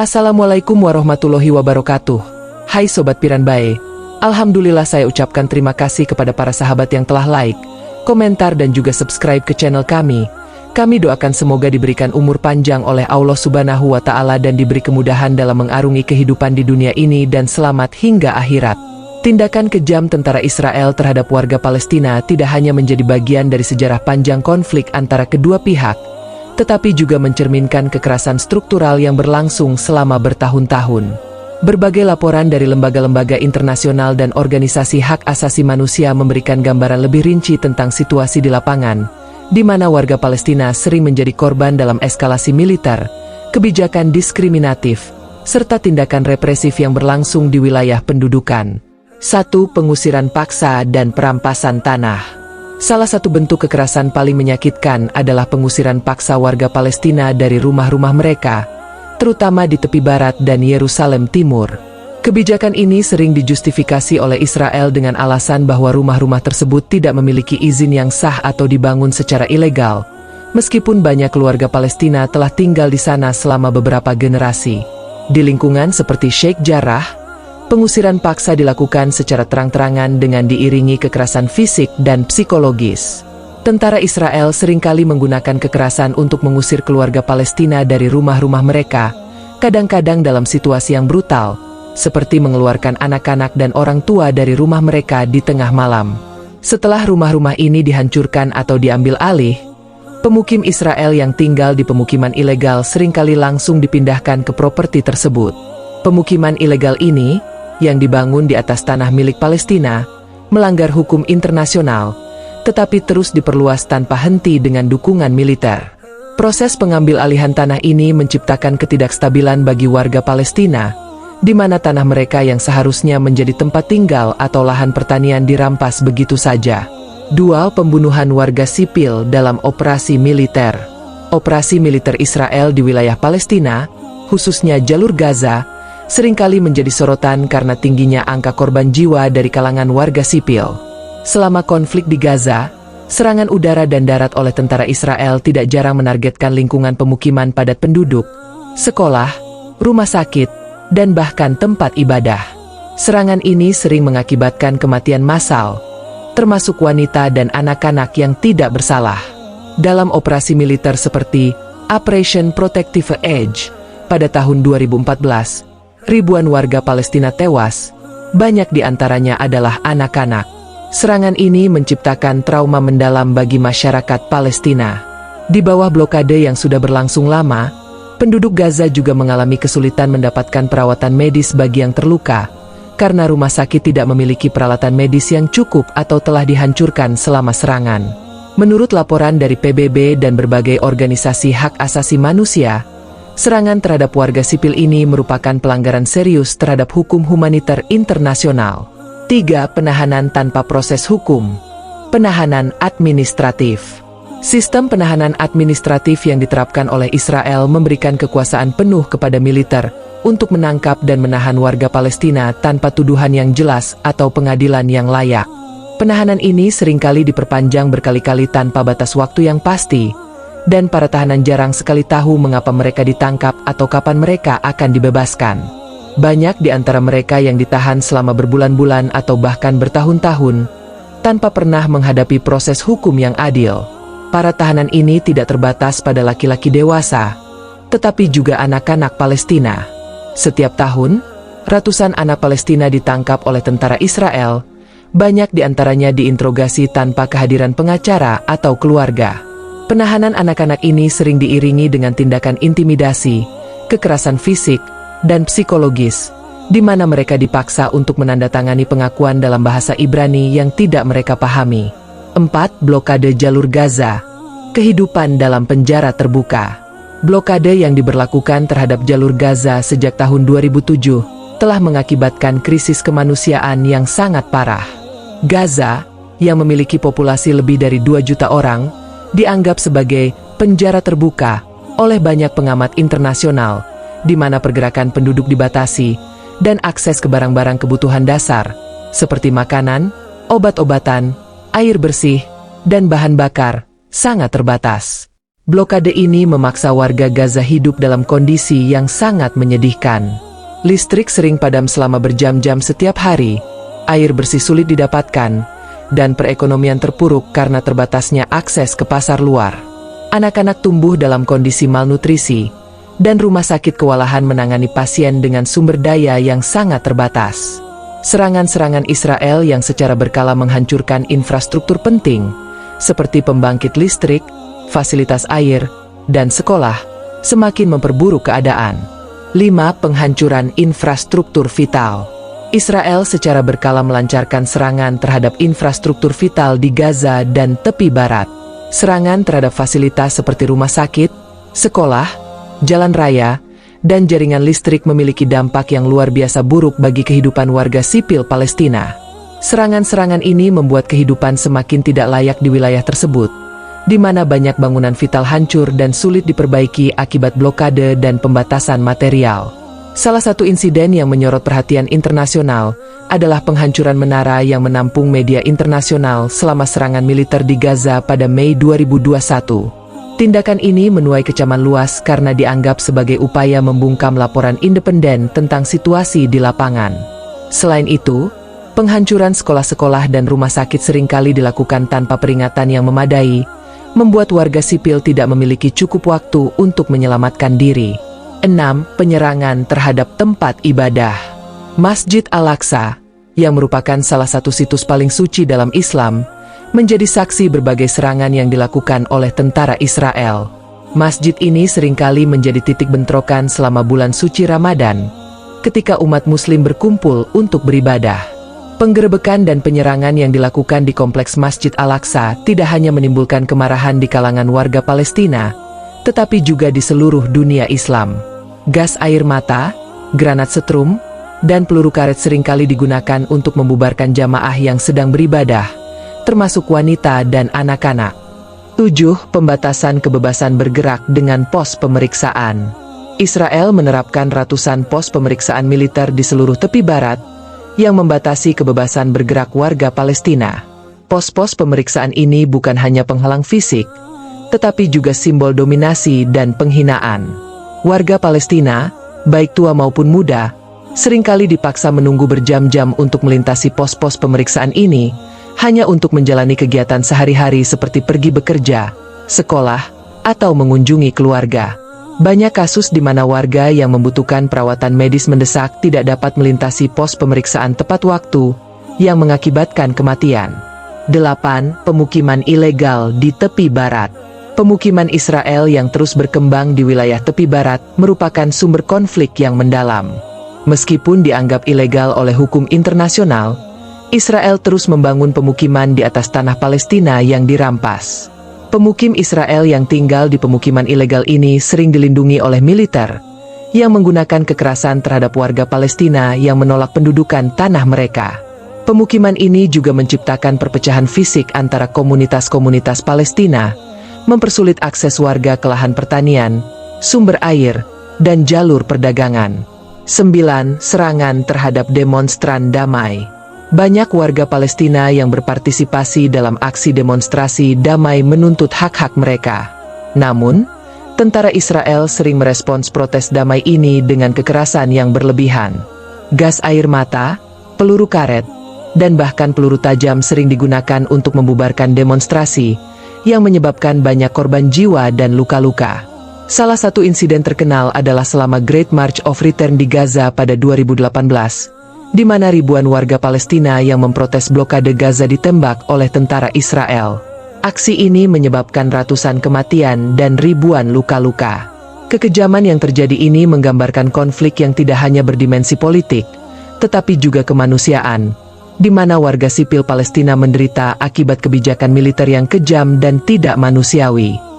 Assalamualaikum warahmatullahi wabarakatuh. Hai Sobat Piranbae, Alhamdulillah saya ucapkan terima kasih kepada para sahabat yang telah like, komentar dan juga subscribe ke channel kami. Kami doakan semoga diberikan umur panjang oleh Allah Subhanahu wa Ta'ala dan diberi kemudahan dalam mengarungi kehidupan di dunia ini dan selamat hingga akhirat. Tindakan kejam tentara Israel terhadap warga Palestina tidak hanya menjadi bagian dari sejarah panjang konflik antara kedua pihak, tetapi juga mencerminkan kekerasan struktural yang berlangsung selama bertahun-tahun. Berbagai laporan dari lembaga-lembaga internasional dan organisasi hak asasi manusia memberikan gambaran lebih rinci tentang situasi di lapangan, di mana warga Palestina sering menjadi korban dalam eskalasi militer, kebijakan diskriminatif, serta tindakan represif yang berlangsung di wilayah pendudukan. 1. Pengusiran paksa dan perampasan tanah. Salah satu bentuk kekerasan paling menyakitkan adalah pengusiran paksa warga Palestina dari rumah-rumah mereka, terutama di tepi barat dan Yerusalem Timur. Kebijakan ini sering dijustifikasi oleh Israel dengan alasan bahwa rumah-rumah tersebut tidak memiliki izin yang sah atau dibangun secara ilegal, meskipun banyak keluarga Palestina telah tinggal di sana selama beberapa generasi. Di lingkungan seperti Sheikh Jarrah, pengusiran paksa dilakukan secara terang-terangan dengan diiringi kekerasan fisik dan psikologis. Tentara Israel seringkali menggunakan kekerasan untuk mengusir keluarga Palestina dari rumah-rumah mereka, kadang-kadang dalam situasi yang brutal, seperti mengeluarkan anak-anak dan orang tua dari rumah mereka di tengah malam. Setelah rumah-rumah ini dihancurkan atau diambil alih, pemukim Israel yang tinggal di pemukiman ilegal seringkali langsung dipindahkan ke properti tersebut. Pemukiman ilegal ini, yang dibangun di atas tanah milik Palestina, melanggar hukum internasional, tetapi terus diperluas tanpa henti dengan dukungan militer. Proses pengambil alihan tanah ini menciptakan ketidakstabilan bagi warga Palestina, di mana tanah mereka yang seharusnya menjadi tempat tinggal atau lahan pertanian dirampas begitu saja. 2. Pembunuhan warga sipil dalam operasi militer. Operasi militer Israel di wilayah Palestina, khususnya jalur Gaza, seringkali menjadi sorotan karena tingginya angka korban jiwa dari kalangan warga sipil. Selama konflik di Gaza, serangan udara dan darat oleh tentara Israel tidak jarang menargetkan lingkungan pemukiman padat penduduk, sekolah, rumah sakit, dan bahkan tempat ibadah. Serangan ini sering mengakibatkan kematian massal, termasuk wanita dan anak-anak yang tidak bersalah. Dalam operasi militer seperti Operation Protective Edge pada tahun 2014, ribuan warga Palestina tewas, banyak di antaranya adalah anak-anak. Serangan ini menciptakan trauma mendalam bagi masyarakat Palestina. Di bawah blokade yang sudah berlangsung lama, penduduk Gaza juga mengalami kesulitan mendapatkan perawatan medis bagi yang terluka, karena rumah sakit tidak memiliki peralatan medis yang cukup atau telah dihancurkan selama serangan. Menurut laporan dari PBB dan berbagai organisasi hak asasi manusia, serangan terhadap warga sipil ini merupakan pelanggaran serius terhadap hukum humaniter internasional. 3. Penahanan tanpa proses hukum. Penahanan administratif. Sistem penahanan administratif yang diterapkan oleh Israel memberikan kekuasaan penuh kepada militer untuk menangkap dan menahan warga Palestina tanpa tuduhan yang jelas atau pengadilan yang layak. Penahanan ini seringkali diperpanjang berkali-kali tanpa batas waktu yang pasti, dan para tahanan jarang sekali tahu mengapa mereka ditangkap atau kapan mereka akan dibebaskan. Banyak di antara mereka yang ditahan selama berbulan-bulan atau bahkan bertahun-tahun, tanpa pernah menghadapi proses hukum yang adil. Para tahanan ini tidak terbatas pada laki-laki dewasa, tetapi juga anak-anak Palestina. Setiap tahun, ratusan anak Palestina ditangkap oleh tentara Israel, banyak di antaranya diinterogasi tanpa kehadiran pengacara atau keluarga. Penahanan anak-anak ini sering diiringi dengan tindakan intimidasi, kekerasan fisik, dan psikologis, di mana mereka dipaksa untuk menandatangani pengakuan dalam bahasa Ibrani yang tidak mereka pahami. 4. Blokade jalur Gaza. Kehidupan dalam penjara terbuka. Blokade yang diberlakukan terhadap jalur Gaza sejak tahun 2007 telah mengakibatkan krisis kemanusiaan yang sangat parah. Gaza, yang memiliki populasi lebih dari 2 juta orang, dianggap sebagai penjara terbuka oleh banyak pengamat internasional, di mana pergerakan penduduk dibatasi dan akses ke barang-barang kebutuhan dasar seperti makanan, obat-obatan, air bersih, dan bahan bakar sangat terbatas. Blokade ini memaksa warga Gaza hidup dalam kondisi yang sangat menyedihkan. Listrik sering padam selama berjam-jam setiap hari, air bersih sulit didapatkan, dan perekonomian terpuruk karena terbatasnya akses ke pasar luar. Anak-anak tumbuh dalam kondisi malnutrisi, dan rumah sakit kewalahan menangani pasien dengan sumber daya yang sangat terbatas. Serangan-serangan Israel yang secara berkala menghancurkan infrastruktur penting, seperti pembangkit listrik, fasilitas air, dan sekolah, semakin memperburuk keadaan. 5. Penghancuran infrastruktur vital. Israel secara berkala melancarkan serangan terhadap infrastruktur vital di Gaza dan tepi barat. Serangan terhadap fasilitas seperti rumah sakit, sekolah, jalan raya, dan jaringan listrik memiliki dampak yang luar biasa buruk bagi kehidupan warga sipil Palestina. Serangan-serangan ini membuat kehidupan semakin tidak layak di wilayah tersebut, di mana banyak bangunan vital hancur dan sulit diperbaiki akibat blokade dan pembatasan material. Salah satu insiden yang menyorot perhatian internasional adalah penghancuran menara yang menampung media internasional selama serangan militer di Gaza pada Mei 2021. Tindakan ini menuai kecaman luas karena dianggap sebagai upaya membungkam laporan independen tentang situasi di lapangan. Selain itu, penghancuran sekolah-sekolah dan rumah sakit seringkali dilakukan tanpa peringatan yang memadai, membuat warga sipil tidak memiliki cukup waktu untuk menyelamatkan diri. 6. Penyerangan terhadap tempat ibadah. Masjid Al-Aqsa, yang merupakan salah satu situs paling suci dalam Islam, menjadi saksi berbagai serangan yang dilakukan oleh tentara Israel. Masjid ini seringkali menjadi titik bentrokan selama bulan suci Ramadan, ketika umat muslim berkumpul untuk beribadah. Penggerebekan dan penyerangan yang dilakukan di kompleks Masjid Al-Aqsa tidak hanya menimbulkan kemarahan di kalangan warga Palestina, tetapi juga di seluruh dunia Islam. Gas air mata, granat setrum, dan peluru karet seringkali digunakan untuk membubarkan jamaah yang sedang beribadah, termasuk wanita dan anak-anak. 7. Pembatasan kebebasan bergerak dengan pos pemeriksaan. Israel menerapkan ratusan pos pemeriksaan militer di seluruh tepi barat, yang membatasi kebebasan bergerak warga Palestina. Pos-pos pemeriksaan ini bukan hanya penghalang fisik, tetapi juga simbol dominasi dan penghinaan. Warga Palestina, baik tua maupun muda, seringkali dipaksa menunggu berjam-jam untuk melintasi pos-pos pemeriksaan ini, hanya untuk menjalani kegiatan sehari-hari seperti pergi bekerja, sekolah, atau mengunjungi keluarga. Banyak kasus di mana warga yang membutuhkan perawatan medis mendesak tidak dapat melintasi pos pemeriksaan tepat waktu, yang mengakibatkan kematian. 8. Pemukiman ilegal di tepi barat. Pemukiman Israel yang terus berkembang di wilayah tepi barat merupakan sumber konflik yang mendalam. Meskipun dianggap ilegal oleh hukum internasional, Israel terus membangun pemukiman di atas tanah Palestina yang dirampas. Pemukim Israel yang tinggal di pemukiman ilegal ini sering dilindungi oleh militer, yang menggunakan kekerasan terhadap warga Palestina yang menolak pendudukan tanah mereka. Pemukiman ini juga menciptakan perpecahan fisik antara komunitas-komunitas Palestina, mempersulit akses warga ke lahan pertanian, sumber air, dan jalur perdagangan. 9. Serangan terhadap demonstran damai. Banyak warga Palestina yang berpartisipasi dalam aksi demonstrasi damai menuntut hak-hak mereka. Namun, tentara Israel sering merespons protes damai ini dengan kekerasan yang berlebihan. Gas air mata, peluru karet, dan bahkan peluru tajam sering digunakan untuk membubarkan demonstrasi, yang menyebabkan banyak korban jiwa dan luka-luka. Salah satu insiden terkenal adalah selama Great March of Return di Gaza pada 2018, di mana ribuan warga Palestina yang memprotes blokade Gaza ditembak oleh tentara Israel. Aksi ini menyebabkan ratusan kematian dan ribuan luka-luka. Kekejaman yang terjadi ini menggambarkan konflik yang tidak hanya berdimensi politik, tetapi juga kemanusiaan, di mana warga sipil Palestina menderita akibat kebijakan militer yang kejam dan tidak manusiawi.